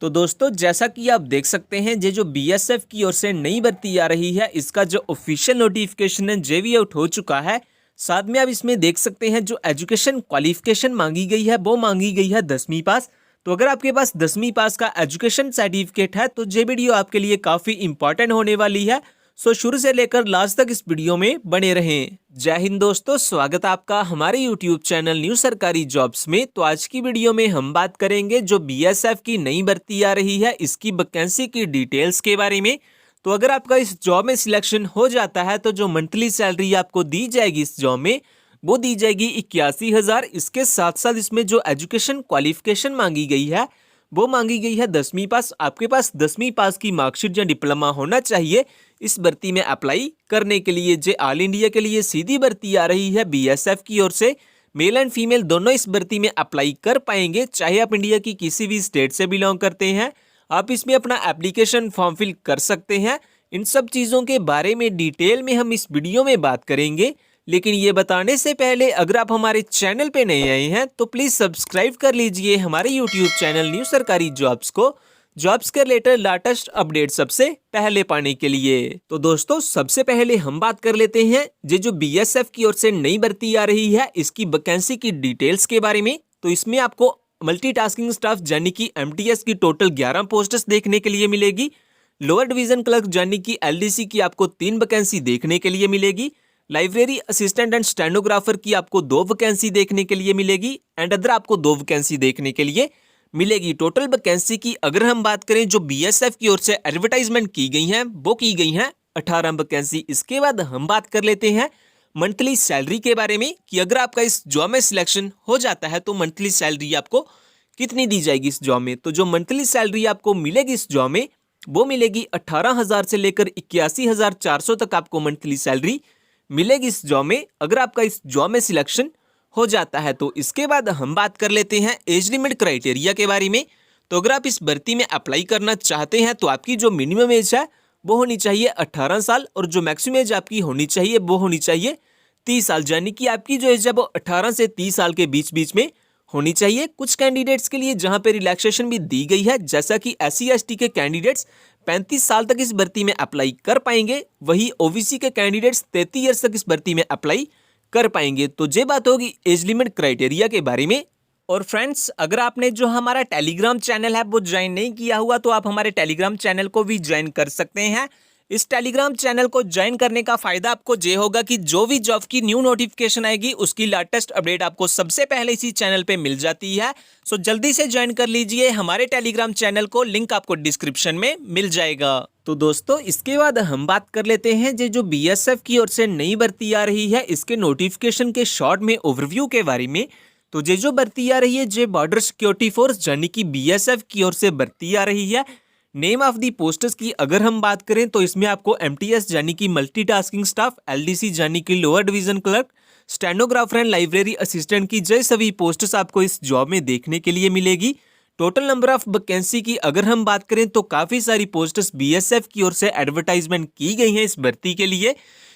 तो दोस्तों जैसा कि आप देख सकते हैं ये जो बीएसएफ की ओर से नई भर्ती आ रही है इसका जो ऑफिशियल नोटिफिकेशन है जे भी आउट हो चुका है। साथ में आप इसमें देख सकते हैं जो एजुकेशन क्वालिफिकेशन मांगी गई है वो मांगी गई है 10वीं पास। तो अगर आपके पास 10वीं पास का एजुकेशन सर्टिफिकेट है तो ये वीडियो आपके लिए काफ़ी इंपॉर्टेंट होने वाली है। सो शुरू से लेकर लास्ट तक इस वीडियो में बने रहें। जय हिंद दोस्तों, स्वागत है आपका हमारे यूट्यूब चैनल न्यू सरकारी जॉब्स में। तो आज की वीडियो में हम बात करेंगे जो बीएसएफ की नई भर्ती आ रही है इसकी वैकेंसी की डिटेल्स के बारे में। तो अगर आपका इस जॉब में सिलेक्शन हो जाता है तो जो मंथली सैलरी आपको दी जाएगी इस जॉब में वो दी जाएगी 81,000। इसके साथ साथ इसमें जो एजुकेशन क्वालिफिकेशन मांगी गई है वो मांगी गई है 10वीं पास। आपके पास 10वीं पास की मार्कशीट या डिप्लोमा होना चाहिए इस भर्ती में अप्लाई करने के लिए। जे ऑल इंडिया के लिए सीधी भर्ती आ रही है बीएसएफ की ओर से। मेल एंड फीमेल दोनों इस भर्ती में अप्लाई कर पाएंगे, चाहे आप इंडिया की किसी भी स्टेट से बिलोंग करते हैं। आप इसमें अपना एप्लीकेशन फॉर्म फिल कर सकते हैं। इन सब चीज़ों के बारे में डिटेल में हम इस वीडियो में बात करेंगे, लेकिन ये बताने से पहले अगर आप हमारे चैनल पे नए आए हैं तो प्लीज़ सब्सक्राइब कर लीजिए हमारे यूट्यूब चैनल न्यू सरकारी जॉब्स को, जॉब्स के रिलेटेड लेटेस्ट अपडेट सबसे पहले पाने के लिए। तो दोस्तों सबसे पहले हम बात कर लेते हैं ये जो बीएसएफ की ओर से नई भर्ती आ रही है इसकी वैकेंसी की डिटेल्स के बारे में। तो इसमें आपको मल्टीटास्किंग स्टाफ यानी कि एमटीएस की टोटल 11 पोस्ट्स देखने के लिए मिलेगी। लोअर डिवीजन क्लर्क यानी कि एलडीसी की आपको 3 वैकेंसी देखने के लिए मिलेगी। लाइब्रेरी असिस्टेंट एंड स्टेनोग्राफर की आपको 2 वैकेंसी देखने के लिए मिलेगी एंड अदर आपको 2 वैकेंसी देखने के लिए मिलेगी। टोटल वैकेंसी की अगर हम बात करें जो बीएसएफ की ओर से एडवर्टाइजमेंट की गई हैं वो की गई हैं 18 वैकेंसी। इसके बाद हम बात कर लेते हैं मंथली सैलरी के बारे में कि अगर आपका इस जॉब में सिलेक्शन हो जाता है तो मंथली सैलरी आपको कितनी दी जाएगी इस जॉब में। तो जो मंथली सैलरी आपको मिलेगी इस जॉब में वो मिलेगी 18,000 से लेकर 81,400 तक आपको मंथली सैलरी मिलेगी इस जॉब में अगर आपका इस जॉब में सिलेक्शन हो जाता है। तो इसके बाद हम बात कर लेते हैं एज लिमिट क्राइटेरिया के बारे में। तो अगर आप इस भर्ती में अप्लाई करना चाहते हैं तो आपकी जो मिनिमम एज है वो होनी चाहिए 18 साल और जो मैक्सिमम एज आपकी होनी चाहिए वो होनी चाहिए 30 साल, यानी कि आपकी जो एज है वो 18 से 30 साल के बीच बीच में होनी चाहिए। कुछ कैंडिडेट्स के लिए जहां पे रिलैक्सेशन भी दी गई है, जैसा कि SC ST के कैंडिडेट्स 35 साल तक इस भर्ती में अप्लाई कर पाएंगे, वही ओबीसी के कैंडिडेट्स 33 ईयर्स तक इस भर्ती में अप्लाई कर पाएंगे। तो ये बात होगी एज लिमिट क्राइटेरिया के बारे में। और फ्रेंड्स अगर आपने जो हमारा टेलीग्राम चैनल है वो ज्वाइन नहीं किया हुआ तो आप हमारे टेलीग्राम चैनल को भी ज्वाइन कर सकते हैं। इस टेलीग्राम चैनल को ज्वाइन करने का फायदा आपको ये होगा कि जो भी जॉब की न्यू नोटिफिकेशन आएगी उसकी लेटेस्ट अपडेट आपको सबसे पहले इसी चैनल पे मिल जाती है। सो जल्दी से ज्वाइन कर लीजिए हमारे टेलीग्राम चैनल को, लिंक आपको डिस्क्रिप्शन में मिल जाएगा। तो दोस्तों इसके बाद हम बात कर लेते हैं ये जो बीएसएफ की ओर से नई भर्ती आ रही है इसके नोटिफिकेशन के शॉर्ट में ओवरव्यू के बारे में। तो ये जो भर्ती आ रही है ये बॉर्डर सिक्योरिटी फोर्स यानी कि बीएसएफ की ओर से भर्ती आ रही है। नेम ऑफ दी पोस्ट्स की अगर हम बात करें तो इसमें आपको एमटीएस यानी कि मल्टीटास्किंग स्टाफ, एलडीसी यानी कि lower division clerk, stenographer and library assistant की जय सभी पोस्ट्स आपको इस जॉब में देखने के लिए मिलेगी। टोटल नंबर ऑफ वैकेंसी की अगर हम बात करें तो काफ़ी सारी पोस्ट्स बीएसएफ की ओर से एडवर्टाइजमेंट की गई हैं इस भर्ती के लिए।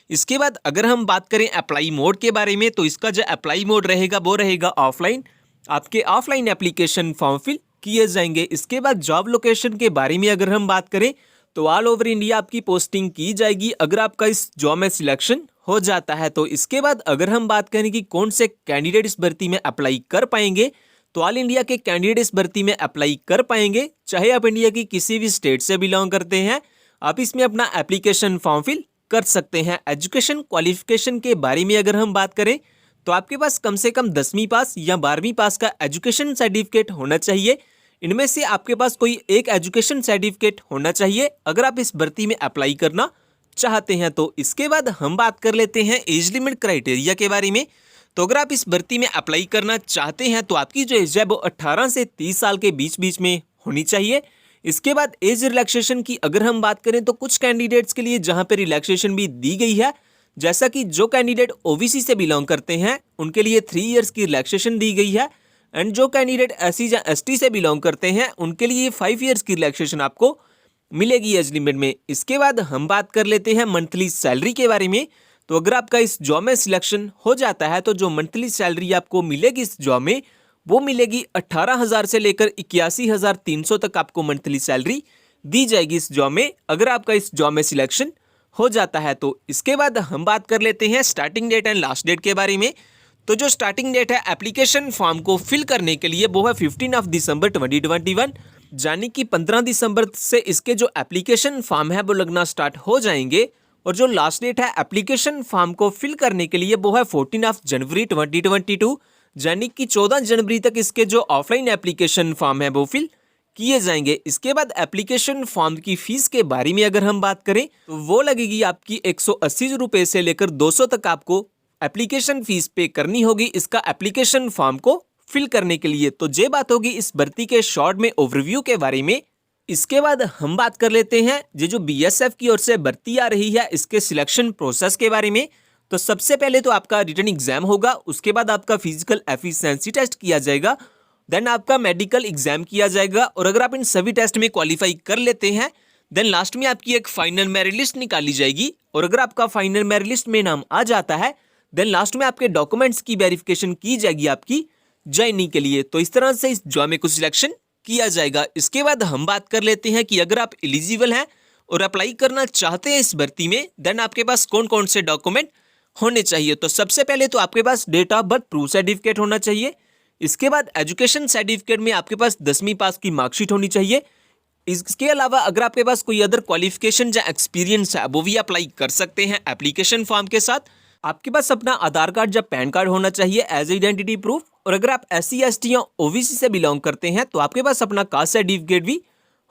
इसके बाद अगर हम बात करें अप्लाई मोड के बारे में तो इसका जो अप्लाई मोड रहेगा वो रहेगा ऑफलाइन। आपके ऑफलाइन एप्लीकेशन फॉर्म फिल किए जाएंगे। इसके बाद जॉब लोकेशन के बारे में अगर हम बात करें तो ऑल ओवर इंडिया आपकी पोस्टिंग की जाएगी अगर आपका इस जॉब में सिलेक्शन हो जाता है। तो इसके बाद अगर हम बात करें कि कौन से कैंडिडेट इस भर्ती में अप्लाई कर पाएंगे तो ऑल इंडिया के कैंडिडेट इस भर्ती में अप्लाई कर पाएंगे, चाहे आप इंडिया की किसी भी स्टेट से बिलोंग करते हैं। आप इसमें अपना एप्लीकेशन फॉर्म फिल कर सकते हैं। एजुकेशन क्वालिफिकेशन के बारे में अगर हम बात करें तो आपके पास कम से कम 10वीं पास या 12वीं पास का एजुकेशन सर्टिफिकेट होना चाहिए। इनमें से आपके पास कोई एक एजुकेशन सर्टिफिकेट होना चाहिए अगर आप इस भर्ती में अप्लाई करना चाहते हैं। तो इसके बाद हम बात कर लेते हैं एज लिमिट क्राइटेरिया के बारे में। तो अगर आप इस भर्ती में अप्लाई करना चाहते हैं तो आपकी जो एज है वो 18 से 30 साल के बीच बीच में होनी चाहिए। इसके बाद एज रिलैक्सेशन की अगर हम बात करें तो कुछ कैंडिडेट्स के लिए जहां पे रिलैक्सेशन भी दी गई है, जैसा कि जो कैंडिडेट ओबीसी से बिलोंग करते हैं उनके लिए 3 इयर्स की रिलैक्सेशन दी गई है एंड जो कैंडिडेट SC या ST से बिलोंग करते हैं उनके लिए 5 इयर्स की रिलैक्सेशन आपको मिलेगी एज लिमिट में। इसके बाद हम बात कर लेते हैं मंथली सैलरी के बारे में। तो अगर आपका इस जॉब में सिलेक्शन हो जाता है तो जो मंथली सैलरी आपको मिलेगी इस जॉब में वो मिलेगी 18,000 से लेकर 81,300 तक आपको मंथली सैलरी दी जाएगी इस जॉब में, अगर आपका इस जॉब में सिलेक्शन हो जाता है तो। इसके बाद हम बात कर लेते हैं starting date and last date के बारे में। तो जो स्टार्टिंग डेट है एप्लीकेशन फॉर्म को फिल करने के लिए वो है 15 दिसंबर 2021, यानी कि 15 दिसंबर से इसके जो एप्लीकेशन फॉर्म है वो लगना स्टार्ट हो जाएंगे। और जो लास्ट डेट है एप्लीकेशन फॉर्म को फिल करने के लिए वो है 14 जनवरी 2022, यानी कि 14 जनवरी तक इसके जो ऑफलाइन एप्लीकेशन फॉर्म है वो फिल किए जाएंगे। इसके बाद एप्लीकेशन फॉर्म की फीस के बारे में अगर हम बात करें तो वो लगेगी आपकी 180 रुपये से लेकर 200 तक आपको एप्लीकेशन फीस पे करनी होगी इसका एप्लीकेशन फॉर्म को फिल करने के लिए। तो ये बात होगी इस भर्ती के शॉर्ट में ओवरव्यू के बारे में। इसके बाद हम बात कर लेते हैं ये जो बीएसएफ की ओर से भर्ती आ रही है इसके सिलेक्शन प्रोसेस के बारे में। तो सबसे पहले तो आपका रिटन एग्जाम होगा, उसके बाद आपका फिजिकल एफिशिएंसी टेस्ट किया जाएगा, देन आपका मेडिकल एग्जाम किया जाएगा। और अगर आप इन सभी टेस्ट में क्वालिफाई कर लेते हैं देन लास्ट में आपकी एक फाइनल मेरिट लिस्ट निकाली जाएगी। और अगर आपका फाइनल मेरिट लिस्ट में नाम आ जाता है देन लास्ट में आपके डॉक्यूमेंट्स की वेरिफिकेशन की जाएगी आपकी ज्वाइनिंग के लिए। तो इस तरह से इस जॉब में कुछ सिलेक्शन किया जाएगा। इसके बाद हम बात कर लेते हैं कि अगर आप एलिजिबल हैं और अप्लाई करना चाहते हैं इस भर्ती में देन आपके पास कौन कौन से डॉक्यूमेंट होने चाहिए। तो सबसे पहले तो आपके पास date of birth proof certificate होना चाहिए। इसके बाद एजुकेशन सर्टिफिकेट में आपके पास 10वीं पास की मार्कशीट होनी चाहिए। इसके अलावा अगर आपके पास कोई अदर क्वालिफिकेशन या एक्सपीरियंस है वो भी अप्लाई कर सकते हैं एप्लीकेशन फॉर्म के साथ। आपके पास अपना आधार कार्ड या पैन कार्ड होना चाहिए एज आइडेंटिटी प्रूफ। और अगर आप SC ST या OBC से बिलोंग करते हैं तो आपके पास अपना कास्ट सर्टिफिकेट भी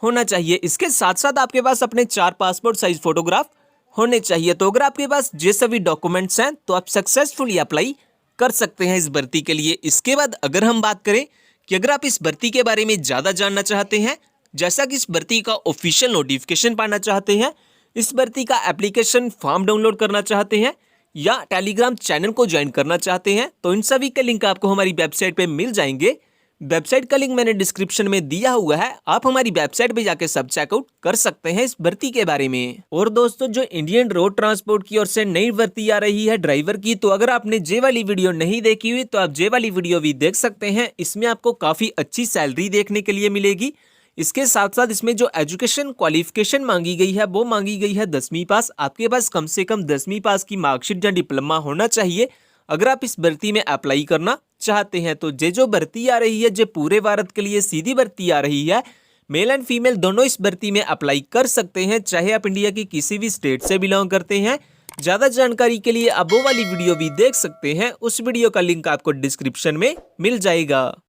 होना चाहिए। इसके साथ साथ आपके पास अपने 4 पासपोर्ट साइज फोटोग्राफ होने चाहिए। तो अगर आपके पास ये सभी डॉक्यूमेंट्स हैं तो आप सक्सेसफुली अप्लाई कर सकते हैं इस भर्ती के लिए। इसके बाद अगर हम बात करें कि अगर आप इस भर्ती के बारे में ज़्यादा जानना चाहते हैं, जैसा कि इस भर्ती का ऑफिशियल नोटिफिकेशन पाना चाहते हैं, इस भर्ती का एप्लीकेशन फॉर्म डाउनलोड करना चाहते हैं या टेलीग्राम चैनल को ज्वाइन करना चाहते हैं तो इन सभी के लिंक आपको हमारी वेबसाइट पे मिल जाएंगे। वेबसाइट का लिंक मैंने डिस्क्रिप्शन में दिया हुआ है, आप हमारी वेबसाइट पे जाके सब चेकआउट कर सकते हैं इस भर्ती के बारे में। और दोस्तों जो इंडियन रोड ट्रांसपोर्ट की ओर से नई भर्ती आ रही है ड्राइवर की, तो अगर आपने जे वाली वीडियो नहीं देखी हुई तो आप जे वाली वीडियो भी देख सकते हैं। इसमें आपको काफी अच्छी सैलरी देखने के लिए मिलेगी। इसके साथ साथ इसमें जो एजुकेशन क्वालिफिकेशन मांगी गई है वो मांगी गई है 10वीं पास। आपके पास कम से कम 10वीं पास की मार्कशीट या डिप्लोमा होना चाहिए अगर आप इस भर्ती में अप्लाई करना चाहते हैं। तो ये जो भर्ती आ रही है ये पूरे भारत के लिए सीधी भर्ती आ रही है। मेल एंड फीमेल दोनों इस भर्ती में अप्लाई कर सकते हैं, चाहे आप इंडिया की किसी भी स्टेट से बिलोंग करते हैं। ज़्यादा जानकारी के लिए आप वो वाली वीडियो भी देख सकते हैं, उस वीडियो का लिंक आपको डिस्क्रिप्शन में मिल जाएगा।